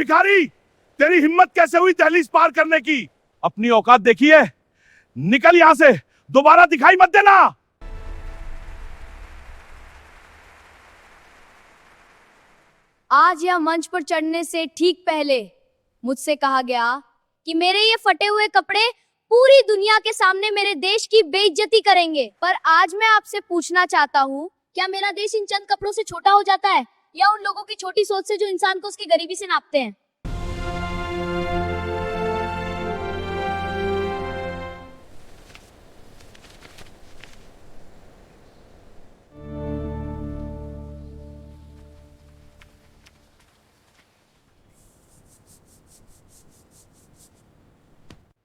भिखारी, तेरी हिम्मत कैसे हुई दहलीज पार करने की? अपनी औकात देखी है? निकल यहां से, दोबारा दिखाई मत देना। आज यह मंच पर चढ़ने से ठीक पहले मुझसे कहा गया कि मेरे ये फटे हुए कपड़े पूरी दुनिया के सामने मेरे देश की बेइज्जती करेंगे। पर आज मैं आपसे पूछना चाहता हूँ, क्या मेरा देश इन चंद कपड़ों से छोटा हो जाता है, या उन लोगों की छोटी सोच से जो इंसान को उसकी गरीबी से नापते हैं?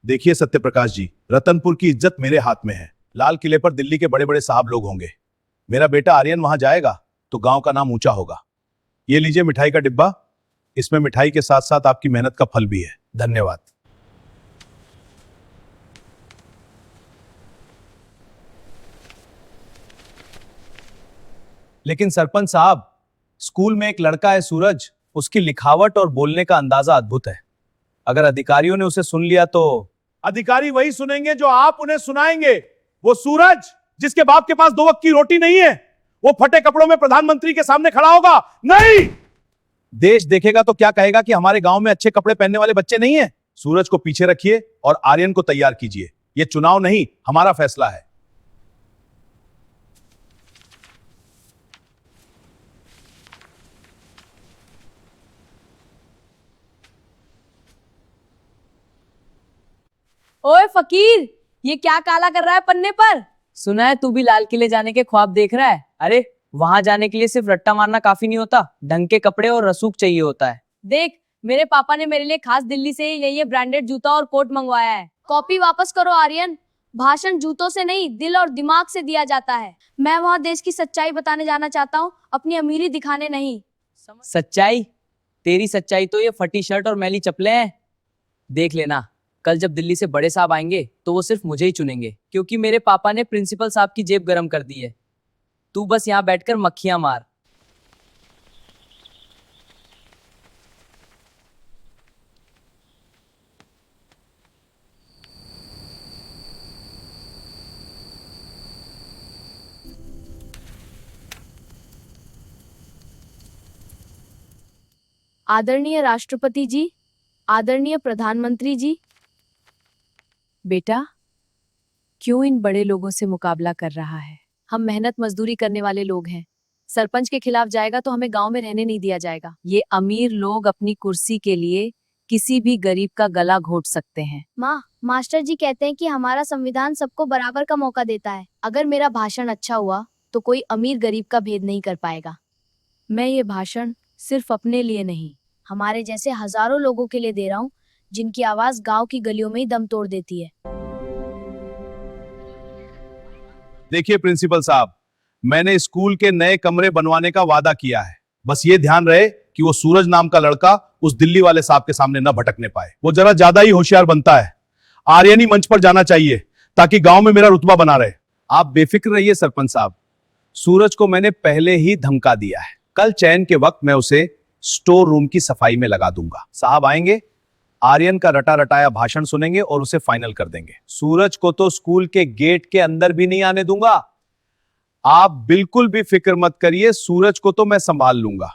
देखिए सत्यप्रकाश जी, रतनपुर की इज्जत मेरे हाथ में है। लाल किले पर दिल्ली के बड़े बड़े साहब लोग होंगे। मेरा बेटा आर्यन वहां जाएगा तो गांव का नाम ऊंचा होगा। ये लीजिए मिठाई का डिब्बा, इसमें मिठाई के साथ साथ आपकी मेहनत का फल भी है। धन्यवाद। लेकिन सरपंच साहब, स्कूल में एक लड़का है सूरज, उसकी लिखावट और बोलने का अंदाजा अद्भुत है। अगर अधिकारियों ने उसे सुन लिया तो? अधिकारी वही सुनेंगे जो आप उन्हें सुनाएंगे। वो सूरज जिसके बाप के पास 2 वक्त की रोटी नहीं है, वो फटे कपड़ों में प्रधानमंत्री के सामने खड़ा होगा? नहीं। देश देखेगा तो क्या कहेगा कि हमारे गांव में अच्छे कपड़े पहनने वाले बच्चे नहीं है। सूरज को पीछे रखिए और आर्यन को तैयार कीजिए। यह चुनाव नहीं, हमारा फैसला है। ओए फकीर, ये क्या काला कर रहा है पन्ने पर? सुना है तू भी लाल किले जाने के ख्वाब देख रहा है। अरे वहां जाने के लिए सिर्फ रट्टा मारना काफी नहीं होता, ढंग के कपड़े और रसूख चाहिए होता है। देख, मेरे पापा ने मेरे लिए खास दिल्ली से ये ब्रांडेड जूता और कोट मंगवाया है। कॉपी वापस करो आर्यन। भाषण जूतों से नहीं, दिल और दिमाग से दिया जाता है। मैं वहाँ देश की सच्चाई बताने जाना चाहता हूँ, अपनी अमीरी दिखाने नहीं। सच्चाई? तेरी सच्चाई तो ये फटी शर्ट और मैली चप्पलें हैं। देख लेना, कल जब दिल्ली से बड़े साहब आएंगे तो वो सिर्फ मुझे ही चुनेंगे, क्योंकि मेरे पापा ने प्रिंसिपल साहब की जेब गरम कर दी है। तू बस यहाँ बैठकर मक्खियां मार। आदरणीय राष्ट्रपति जी, आदरणीय प्रधानमंत्री जी। बेटा, क्यों इन बड़े लोगों से मुकाबला कर रहा है? हम मेहनत मजदूरी करने वाले लोग हैं। सरपंच के खिलाफ जाएगा तो हमें गांव में रहने नहीं दिया जाएगा। ये अमीर लोग अपनी कुर्सी के लिए किसी भी गरीब का गला घोट सकते हैं। माँ, मास्टर जी कहते हैं कि हमारा संविधान सबको बराबर का मौका देता है। अगर मेरा भाषण अच्छा हुआ तो कोई अमीर गरीब का भेद नहीं कर पाएगा। मैं ये भाषण सिर्फ अपने लिए नहीं, हमारे जैसे हजारों लोगों के लिए दे रहा हूँ, जिनकी आवाज गांव की गलियों में ही दम तोड़ देती है। देखिए प्रिंसिपल साहब, मैंने स्कूल के नए कमरे बनवाने का वादा किया है। बस ये ध्यान रहे कि वो सूरज नाम का लड़का उस दिल्ली वाले साहब के सामने न भटकने पाए। वो जरा ज्यादा ही होशियार बनता है। आर्यन ही मंच पर जाना चाहिए ताकि गांव में मेरा रुतबा बना रहे। आप बेफिक्र रहिए सरपंच साहब, सूरज को मैंने पहले ही धमका दिया है। कल चयन के वक्त मैं उसे स्टोर रूम की सफाई में लगा दूंगा। साहब आएंगे, आर्यन का रटा रटाया भाषण सुनेंगे और उसे फाइनल कर देंगे। सूरज को तो स्कूल के गेट के अंदर भी नहीं आने दूंगा। आप बिल्कुल भी फिक्र मत करिए, सूरज को तो मैं संभाल लूंगा।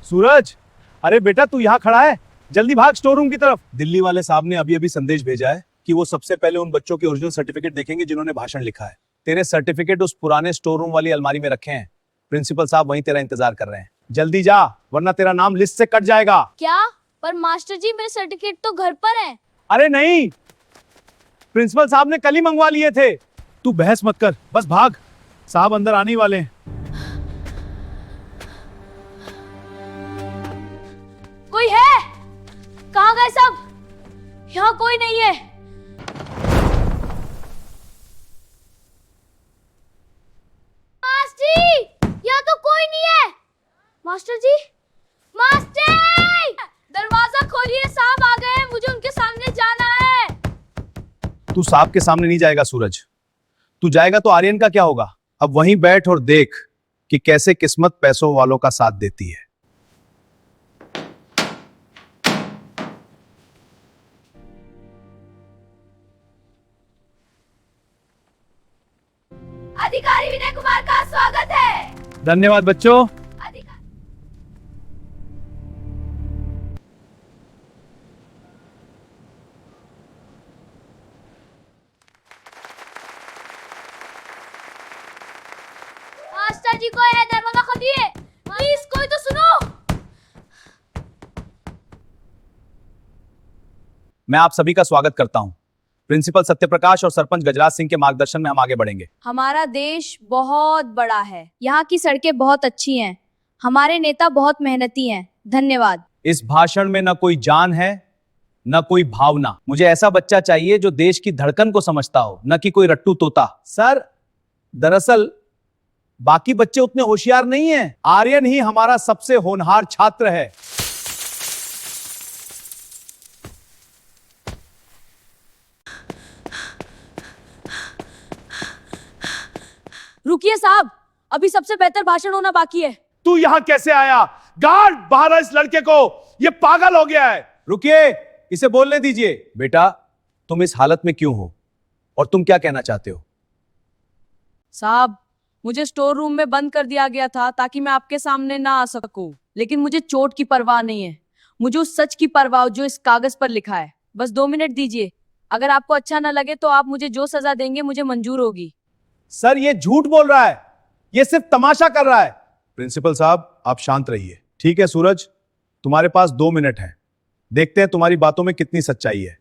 सूरज, अरे बेटा तू यहाँ खड़ा है, जल्दी भाग स्टोर रूम की तरफ। दिल्ली वाले साहब ने अभी अभी संदेश भेजा है कि वो सबसे पहले उन बच्चों के ओरिजिनल सर्टिफिकेट देखेंगे जिन्होंने भाषण लिखा है। तेरे सर्टिफिकेट उस पुराने स्टोर रूम वाली अलमारी में रखे हैं। प्रिंसिपल साहब वहीं तेरा इंतजार कर रहे हैं। जल्दी जा, वरना तेरा नाम लिस्ट से कट जाएगा। क्या? पर मास्टर जी, मेरे सर्टिफिकेट तो घर पर हैं। अरे नहीं, प्रिंसिपल साहब ने कल ही मंगवा लिए थे। तू बहस मत कर, बस भाग, साहब अंदर आने ही वाले हैं। कोई है? कहाँ गए सब? यहाँ कोई नहीं है। मास्टर जी, यहाँ तो कोई नहीं है। मास्टर जी, तू साहब के सामने नहीं जाएगा सूरज, तू जाएगा तो आर्यन का क्या होगा। अब वहीं बैठ और देख कि कैसे किस्मत पैसों वालों का साथ देती है। अधिकारी विनय कुमार का स्वागत है। धन्यवाद बच्चों। मास्टर जी को है दरवाजा खोलिए, प्लीज कोई तो सुनो। मैं आप सभी का स्वागत करता हूं। प्रिंसिपल सत्यप्रकाश और सरपंच गजराज सिंह के मार्गदर्शन में हम आगे बढ़ेंगे। हमारा देश बहुत बड़ा है, यहाँ की सड़कें बहुत अच्छी हैं, हमारे नेता बहुत मेहनती हैं। धन्यवाद। इस भाषण में न कोई जान है न कोई भावना। मुझे ऐसा बच्चा चाहिए जो देश की धड़कन को समझता हो, न कि कोई रट्टू तोता। सर, दरअसल बाकी बच्चे उतने होशियार नहीं हैं। आर्यन ही हमारा सबसे होनहार छात्र है। रुकिए साहब, अभी सबसे बेहतर भाषण होना बाकी है। तू यहां कैसे आया? गार्ड बाहर इस लड़के को, ये पागल हो गया है। रुकिए, इसे बोलने दीजिए। बेटा, तुम इस हालत में क्यों हो और तुम क्या कहना चाहते हो? साहब, मुझे स्टोर रूम में बंद कर दिया गया था ताकि मैं आपके सामने ना आ सकूं, लेकिन मुझे चोट की परवाह नहीं है। मुझे उस सच की परवाह जो इस कागज पर लिखा है। बस 2 मिनट दीजिए। अगर आपको अच्छा ना लगे तो आप मुझे जो सजा देंगे मुझे मंजूर होगी। सर, ये झूठ बोल रहा है, ये सिर्फ तमाशा कर रहा है। प्रिंसिपल साहब, आप शांत रहिए। ठीक है सूरज, तुम्हारे पास 2 मिनट हैं। देखते हैं तुम्हारी बातों में कितनी सच्चाई है।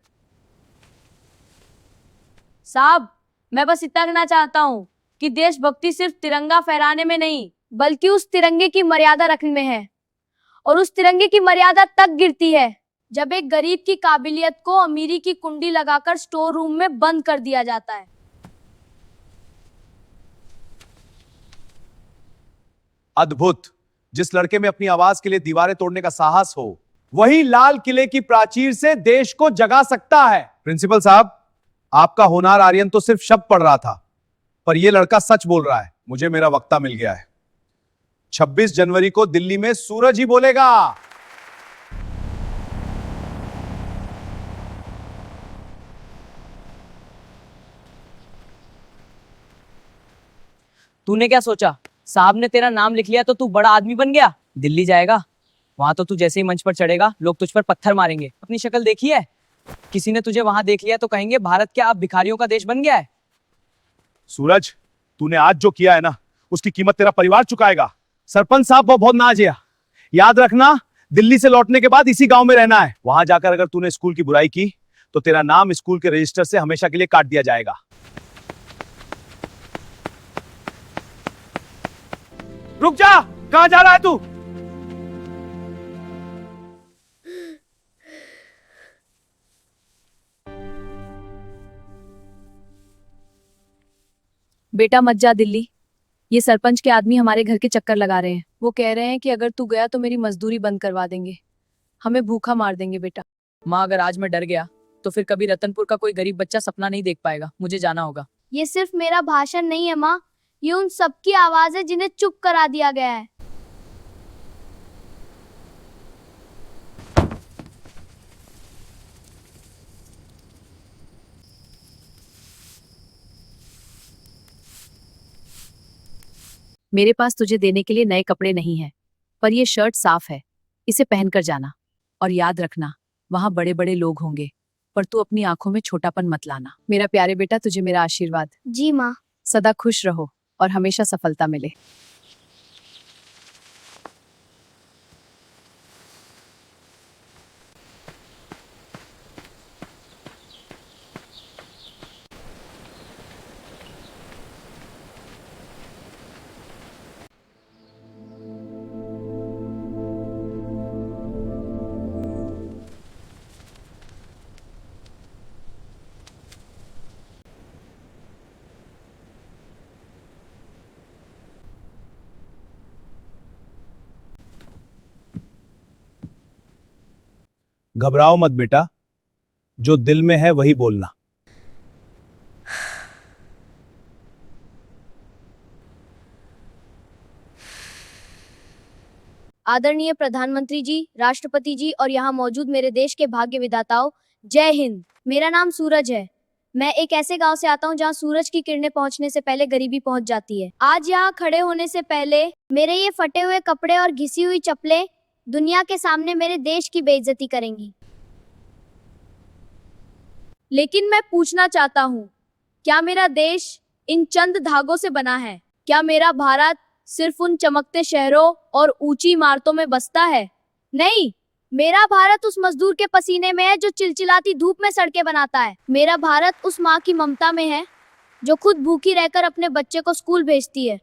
साहब, मैं बस इतना कहना चाहता हूँ कि देशभक्ति सिर्फ तिरंगा फहराने में नहीं, बल्कि उस तिरंगे की मर्यादा रखने में है, और उस तिरंगे की मर्यादा तक गिरती है जब एक गरीब की काबिलियत को अमीरी की कुंडी लगाकर स्टोर रूम में बंद कर दिया जाता है। अद्भुत। जिस लड़के में अपनी आवाज के लिए दीवारें तोड़ने का साहस हो, वही लाल किले की प्राचीर से देश को जगा सकता है। प्रिंसिपल साहब, आपका होनहार आर्यन तो सिर्फ शब्द पढ़ रहा था, पर यह लड़का सच बोल रहा है। मुझे मेरा वक्ता मिल गया है। 26 जनवरी को दिल्ली में सूरज ही बोलेगा। तूने क्या सोचा? साहब ने तेरा नाम लिख लिया तो तू बड़ा आदमी बन गया? दिल्ली जाएगा, वहां तो तू जैसे ही मंच पर चढ़ेगा लोग तुझ पर पत्थर मारेंगे। अपनी शक्ल देखी है? किसी ने तुझे वहां देख लिया तो कहेंगे भारत क्या अब भिखारियों का देश बन गया है? सूरज, तूने आज जो किया है ना, उसकी कीमत तेरा परिवार चुकाएगा। सरपंच साहब, वो बहुत नाजिया। याद रखना, दिल्ली से लौटने के बाद इसी गांव में रहना है। वहां जाकर अगर तूने स्कूल की बुराई की तो तेरा नाम स्कूल के रजिस्टर से हमेशा के लिए काट दिया जाएगा। रुक जा, कहां जा रहा है तू? बेटा मत जा दिल्ली। ये सरपंच के आदमी हमारे घर के चक्कर लगा रहे हैं। वो कह रहे हैं कि अगर तू गया तो मेरी मजदूरी बंद करवा देंगे, हमें भूखा मार देंगे। बेटा माँ, अगर आज मैं डर गया तो फिर कभी रतनपुर का कोई गरीब बच्चा सपना नहीं देख पाएगा। मुझे जाना होगा। ये सिर्फ मेरा भाषण नहीं है माँ, ये उन सबकी आवाज है जिन्हें चुप करा दिया गया है। मेरे पास तुझे देने के लिए नए कपड़े नहीं हैं, पर ये शर्ट साफ है, इसे पहनकर जाना। और याद रखना, वहां बड़े बड़े लोग होंगे, पर तू अपनी आंखों में छोटापन मत लाना। मेरा प्यारे बेटा, तुझे मेरा आशीर्वाद। जी माँ। सदा खुश रहो और हमेशा सफलता मिले। घबराओ मत बेटा, जो दिल में है वही बोलना। आदरणीय प्रधानमंत्री जी, राष्ट्रपति जी और यहाँ मौजूद मेरे देश के भाग्य विधाताओं, जय हिंद। मेरा नाम सूरज है। मैं एक ऐसे गांव से आता हूँ जहाँ सूरज की किरणें पहुँचने से पहले गरीबी पहुँच जाती है। आज यहाँ खड़े होने से पहले मेरे ये फटे हुए कपड़े और घिसी हुई चप्पलें दुनिया के सामने मेरे देश की बेइज्जती करेंगी। लेकिन मैं पूछना चाहता हूँ, क्या मेरा देश इन चंद धागों से बना है? क्या मेरा भारत सिर्फ उन चमकते शहरों और ऊंची इमारतों में बसता है? नहीं, मेरा भारत उस मजदूर के पसीने में है जो चिलचिलाती धूप में सड़कें बनाता है। मेरा भारत उस माँ की ममता में है जो खुद भूखी रहकर अपने बच्चे को स्कूल भेजती है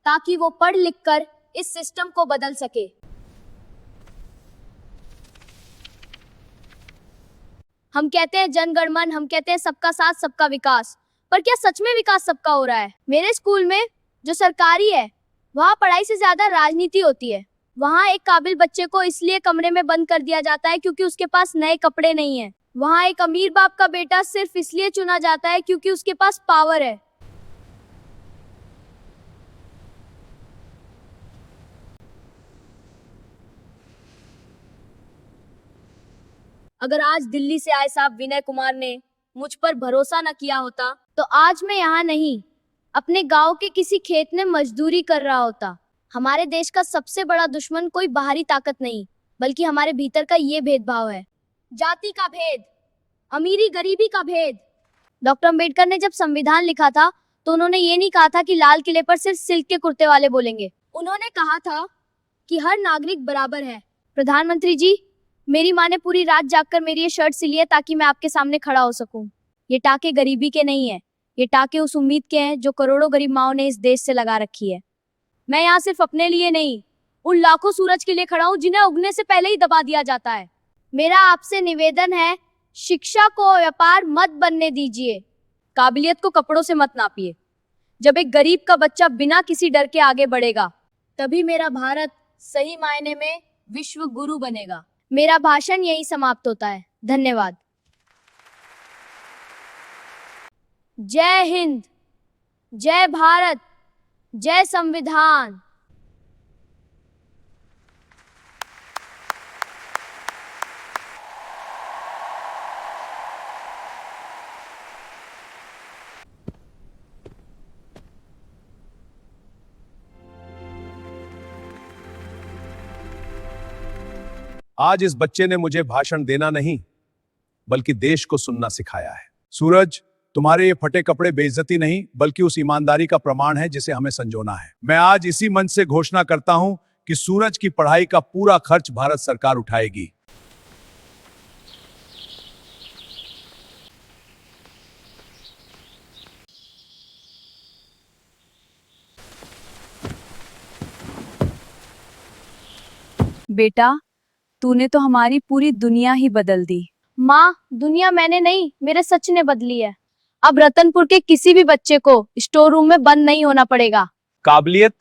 ताकि वो पढ़ लिख कर इस सिस्टम को बदल सके। हम कहते हैं जनगणमन, हम कहते हैं सबका साथ सबका विकास, पर क्या सच में विकास सबका हो रहा है? मेरे स्कूल में जो सरकारी है वहाँ पढ़ाई से ज्यादा राजनीति होती है। वहाँ एक काबिल बच्चे को इसलिए कमरे में बंद कर दिया जाता है क्योंकि उसके पास नए कपड़े नहीं है। वहाँ एक अमीर बाप का बेटा सिर्फ इसलिए चुना जाता है क्योंकि उसके पास पावर है। अगर आज दिल्ली से आए साहब विनय कुमार ने मुझ पर भरोसा न किया होता तो आज मैं यहाँ नहीं, अपने गांव के किसी खेत में मजदूरी कर रहा होता। हमारे देश का सबसे बड़ा दुश्मन कोई बाहरी ताकत नहीं, बल्कि हमारे भीतर का ये भेदभाव है। जाति का भेद, अमीरी गरीबी का भेद। डॉक्टर अंबेडकर ने जब संविधान लिखा था तो उन्होंने ये नहीं कहा था कि लाल किले पर सिर्फ सिल्क के कुर्ते वाले बोलेंगे। उन्होंने कहा था कि हर नागरिक बराबर है। प्रधानमंत्री जी, मेरी माँ ने पूरी रात जागकर मेरी ये शर्ट सिली है ताकि मैं आपके सामने खड़ा हो सकूं। ये टाके गरीबी के नहीं है, ये टाके उस उम्मीद के हैं जो करोड़ों गरीब माओं ने इस देश से लगा रखी है। मैं यहाँ सिर्फ अपने लिए नहीं, उन लाखों सूरज के लिए खड़ा हूँ जिन्हें उगने से पहले ही दबा दिया जाता है। मेरा आपसे निवेदन है, शिक्षा को व्यापार मत बनने दीजिए, काबिलियत को कपड़ों से मत नापिए। जब एक गरीब का बच्चा बिना किसी डर के आगे बढ़ेगा तभी मेरा भारत सही मायने में विश्व गुरु बनेगा। मेरा भाषण यही समाप्त होता है। धन्यवाद। जय हिंद, जय भारत, जय संविधान। आज इस बच्चे ने मुझे भाषण देना नहीं बल्कि देश को सुनना सिखाया है। सूरज, तुम्हारे ये फटे कपड़े बेइज्जती नहीं बल्कि उस ईमानदारी का प्रमाण है जिसे हमें संजोना है। मैं आज इसी मंच से घोषणा करता हूं कि सूरज की पढ़ाई का पूरा खर्च भारत सरकार उठाएगी। बेटा, तूने तो हमारी पूरी दुनिया ही बदल दी। माँ, दुनिया मैंने नहीं, मेरे सच ने बदली है। अब रतनपुर के किसी भी बच्चे को स्टोर रूम में बंद नहीं होना पड़ेगा। काबिलियत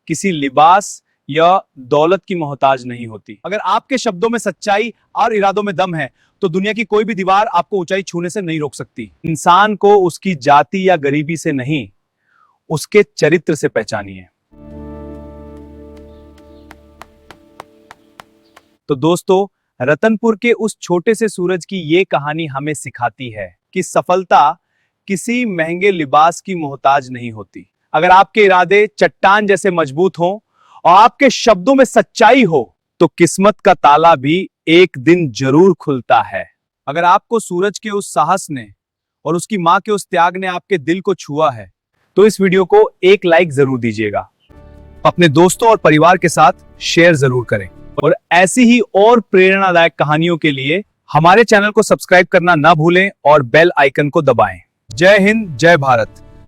किसी लिबास या दौलत की मोहताज नहीं होती। अगर आपके शब्दों में सच्चाई और इरादों में दम है तो दुनिया की कोई भी दीवार आपको ऊंचाई छूने से नहीं रोक सकती। इंसान को उसकी जाति या गरीबी से नहीं, उसके चरित्र से पहचानिए। तो दोस्तों, रतनपुर के उस छोटे से सूरज की ये कहानी हमें सिखाती है कि सफलता किसी महंगे लिबास की मोहताज नहीं होती। अगर आपके इरादे चट्टान जैसे मजबूत हों और आपके शब्दों में सच्चाई हो तो किस्मत का ताला भी एक दिन जरूर खुलता है। अगर आपको सूरज के उस साहस ने और उसकी मां के उस त्याग ने आपके दिल को छुआ है तो इस वीडियो को एक लाइक जरूर दीजिएगा। अपने दोस्तों और परिवार के साथ शेयर जरूर करें और ऐसी ही और प्रेरणादायक कहानियों के लिए हमारे चैनल को सब्सक्राइब करना ना भूलें और बेल आइकन को दबाएं। जय हिंद, जय भारत।